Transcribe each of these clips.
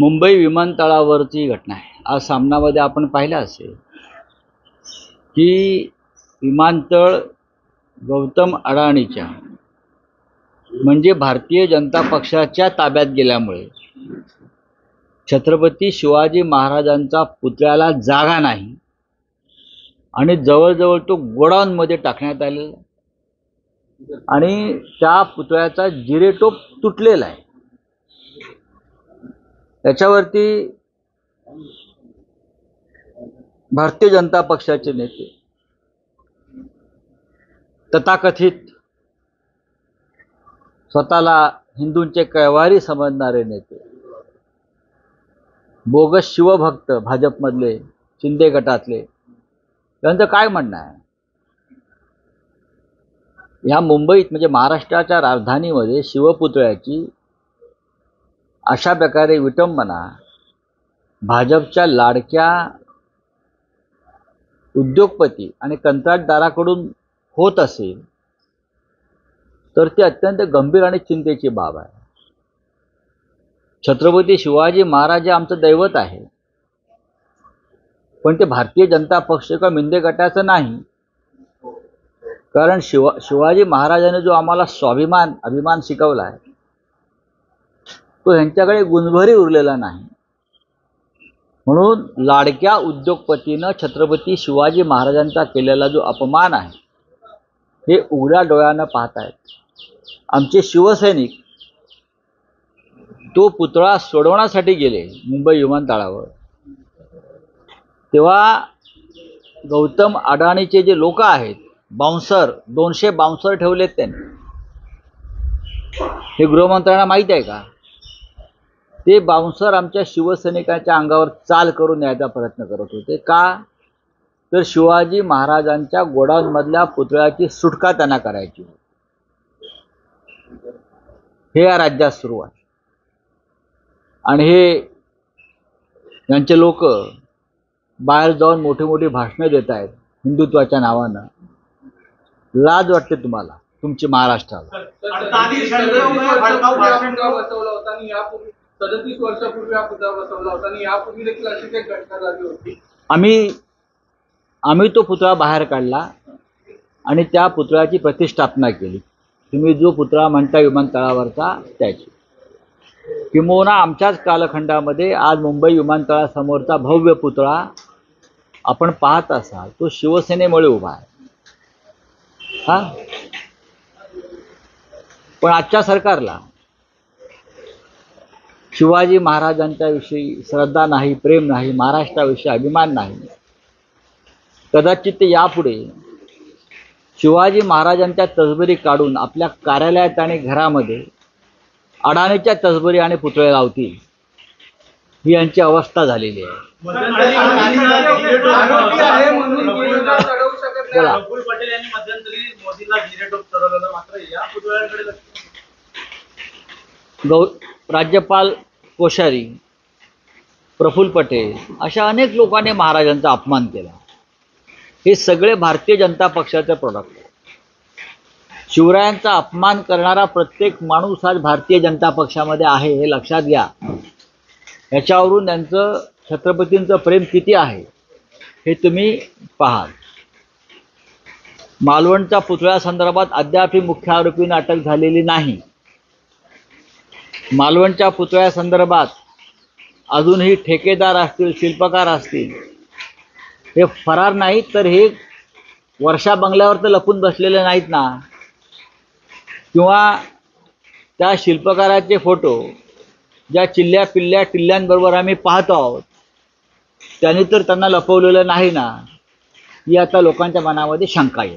मुंबई विमानतळावरची घटना आहे। आज सामनामध्ये आपण पाहिलं असेल की विमानतळ गौतम अडाणीच्या म्हणजे भारतीय जनता पक्षाच्या ताब्यात गेल्यामुळे छत्रपती शिवाजी महाराजांचा पुतळ्याला जागा नाही आणि जवळजवळ तो गोडाऊनमध्ये टाकण्यात आलेला आणि त्या पुतळ्याचा जिरेटोप तुटलेला आहे। त्याच्यावरती भारतीय जनता पक्षाचे नेते, तथाकथित स्वतःला हिंदूंचे कैवारी समजणारे नेते, बोगस शिवभक्त भाजपमधले शिंदे गटातले, त्यांचं काय म्हणणं आहे? या मुंबईत म्हणजे महाराष्ट्राच्या राजधानीमध्ये शिवपुतळ्याची अशा प्रकारे विटंबना भाजपच्या लाडक्या उद्योगपती आणि कंत्राटदाराकडून होत असेल तर ती अत्यंत गंभीर आणि चिंतेची बाब आहे। छत्रपती शिवाजी महाराज हे आमचं दैवत आहे, पण ते भारतीय जनता पक्ष किंवा मिंदे गटाचं नाही। कारण शिवाजी महाराजांनी जो आम्हाला स्वाभिमान अभिमान शिकवला आहे तो ह्यांच्याकडे गुणभरी उरलेला नाही। म्हणून लाडक्या उद्योगपतीनं छत्रपती शिवाजी महाराजांचा केलेला जो अपमान आहे हे उघड्या डोळ्यानं पाहतायत। आमचे शिवसैनिक तो पुतळा सोडवण्यासाठी गेले मुंबई विमानतळावर, तेव्हा गौतम अडाणीचे जे लोक आहेत बाउन्सर, 200 बाउन्सर ठेवलेत त्यांनी। हे गृहमंत्र्यांना माहीत आहे का? ते बाउन्सर आमच्या शिवसैनिकांच्या अंगावर चाल करून यायचा प्रयत्न करत होते। का? तर शिवाजी महाराजांच्या गोडाऊनमधल्या पुतळ्याची सुटका त्यांना करायची होती। हे या राज्यात सुरू आहे आणि हे यांचे लोक बाहेर जाऊन मोठी मोठी भाषणे देत आहेत हिंदुत्वाच्या नावानं। लाज वाटते तुम्हाला तुमची महाराष्ट्राला? 37 वर्षापूर्वी हा पुतळा बसवला होता आणि यापूर्वी देखील अशीच एक घटना झाली होती। आम्ही तो पुतळा बाहेर काढला आणि त्या पुतळ्याची प्रतिष्ठापना केली। तुम्ही जो पुतळा म्हणता विमानतळावरचा त्याची, किंबहुना आमच्याच कालखंडामध्ये आज मुंबई विमानतळासमोरचा भव्य पुतळा आपण पाहत असाल तो शिवसेनेमुळे उभा आहे। हा, पण आजच्या सरकारला शिवाजी महाराजांच्या विषयी श्रद्धा नाही, प्रेम नाही, महाराष्ट्राविषयी अभिमान नाही। कदाचित ते यापुढे शिवाजी महाराजांच्या तसबरी काढून आपल्या कार्यालयात आणि घरामध्ये अडाणीच्या तसबरी आणि पुतळे लावतील, ही यांची अवस्था झालेली आहे। राज्यपाल कोश्यारी, प्रफुल्ल पटेल अशा अनेक लोकांनी महाराजांचा अपमान केला। हे सगळे भारतीय जनता पक्षाचे प्रोडक्ट आहे। शिवरायांचा अपमान करणारा प्रत्येक माणूस आज भारतीय जनता पक्षामध्ये आहे, हे लक्षात घ्या। याच्यावरून त्यांचं छत्रपतींचं प्रेम किती आहे हे तुम्ही पाहाल। मालवणच्या पुतळ्यासंदर्भात अद्यापही मुख्य आरोपींना अटक झालेली नाही। मालवणच्या पुतळ्यासंदर्भात अजूनही ठेकेदार असतील, शिल्पकार असतील, हे फरार नाहीत, तर हे वर्षा बंगल्यावर तर लपून बसलेले नाहीत ना। किंवा त्या शिल्पकाराचे फोटो ज्या चिल्ल्या पिल्ल्या टिल्ल्यांबरोबर आम्ही पाहतो आहोत त्यांनी तर त्यांना लपवलेलं नाही ना, ही आता लोकांच्या मनामध्ये शंका आहे।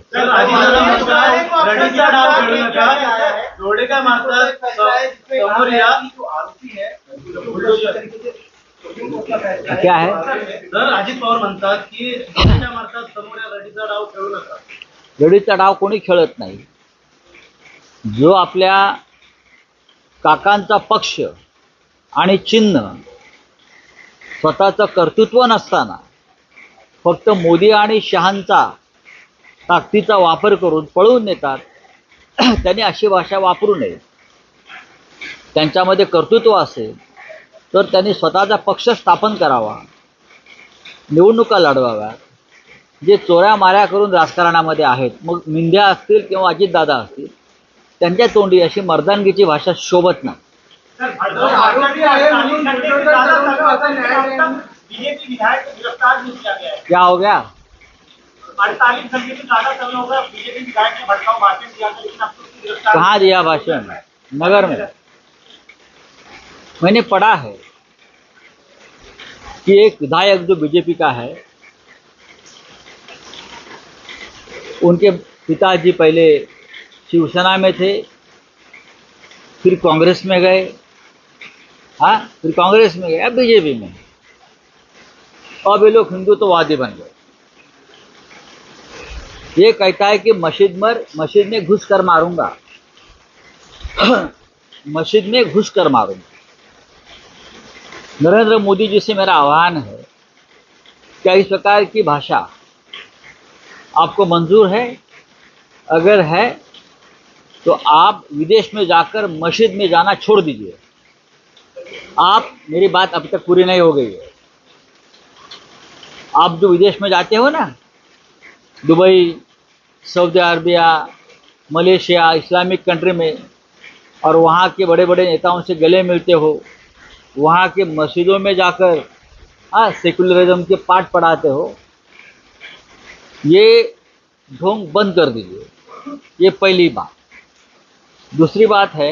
क्या है? अजित पवार म्हणतात की रडीचा डाव कोणी खेळत नाही। जो आपल्या काकांचा पक्ष आणि चिन्ह स्वतःचं कर्तृत्व नसताना फक्त मोदी आणि शहांचा ताकदीचा वापर करून पळवून नेतात, त्यांनी अशी भाषा वापरू नये। त्यांच्यामध्ये कर्तृत्व असेल तर त्यांनी स्वतःचा पक्ष स्थापन करावा, निवडणुका लढवाव्या. जे चोऱ्या माऱ्या करून राजकारणामध्ये आहेत, मग मिंध्या असतील किंवा अजितदादा असतील, त्यांच्या तोंडी अशी मर्दानगीची भाषा शोभत नाही. आरोपी आहे म्हणून बीजेपी विधायक को गिरफ्तार नहीं किया गया है। क्या हो गया? 48 घंटे से ज्यादा समय हो गया, बीजेपी विधायक ने भड़काऊ भाषण दिया था, लेकिन अब तो उसकी गिरफ्तार कहाँ दिया भाषण? नगर में. मैंने पढ़ा है कि एक विधायक जो बीजेपी का है, उनके पिताजी पहले शिवसेना में थे, फिर कांग्रेस में गए, हाँ फिर कांग्रेस में गए, अब बीजेपी में. अब ये लोग हिंदुत्ववादी बन गए. ये कहता है कि मस्जिद में घुस कर मारूंगा, मस्जिद में घुस कर मारूंगा. नरेंद्र मोदी जी से मेरा आह्वान है, क्या इस प्रकार की भाषा आपको मंजूर है? अगर है तो आप विदेश में जाकर मस्जिद में जाना छोड़ दीजिए. आप, मेरी बात अभी तक पूरी नहीं हो गई है. आप जो विदेश में जाते हो ना, Dubai, Saudi Arabia, Malaysia, Islamic country में, और वहाँ के बड़े बड़े नेताओं से गले मिलते हो, वहाँ के मस्जिदों में जाकर सेकुलरिज्म के पाठ पढ़ाते हो, ये ढोंग बंद कर दीजिए. ये पहली बात. दूसरी बात है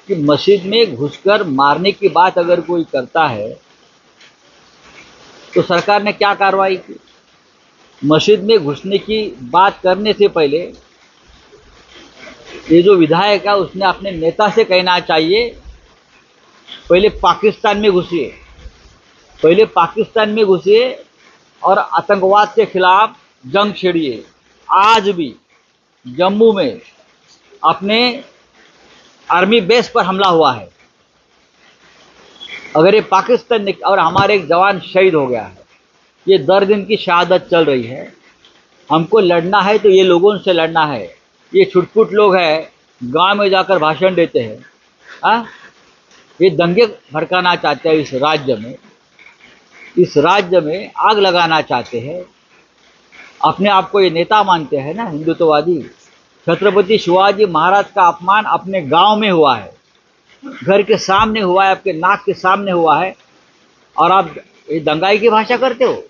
कि मस्जिद में घुसकर मारने की बात अगर कोई करता है तो सरकार ने क्या कार्रवाई की? मस्जिद में घुसने की बात करने से पहले ये जो विधायक है उसने अपने नेता से कहना चाहिए, पहले पाकिस्तान में घुसिए, पहले पाकिस्तान में घुसिए और आतंकवाद के खिलाफ जंग छेड़िए. आज भी जम्मू में अपने आर्मी बेस पर हमला हुआ है. अगर ये पाकिस्तान और हमारे एक जवान शहीद हो गया है, ये 10 दिन की शहादत चल रही है. हमको लड़ना है तो ये लोगों से लड़ना है. ये छुटपुट लोग हैं, गांव में जाकर भाषण देते हैं, ये दंगे भड़काना चाहते हैं. इस राज्य में आग लगाना चाहते हैं. अपने आप को ये नेता मानते हैं ना, हिंदुत्ववादी. छत्रपति शिवाजी महाराज का अपमान अपने गांव में हुआ है, घर के सामने हुआ है, आपके नाक के सामने हुआ है, और आप ये दंगाई की भाषा करते हो.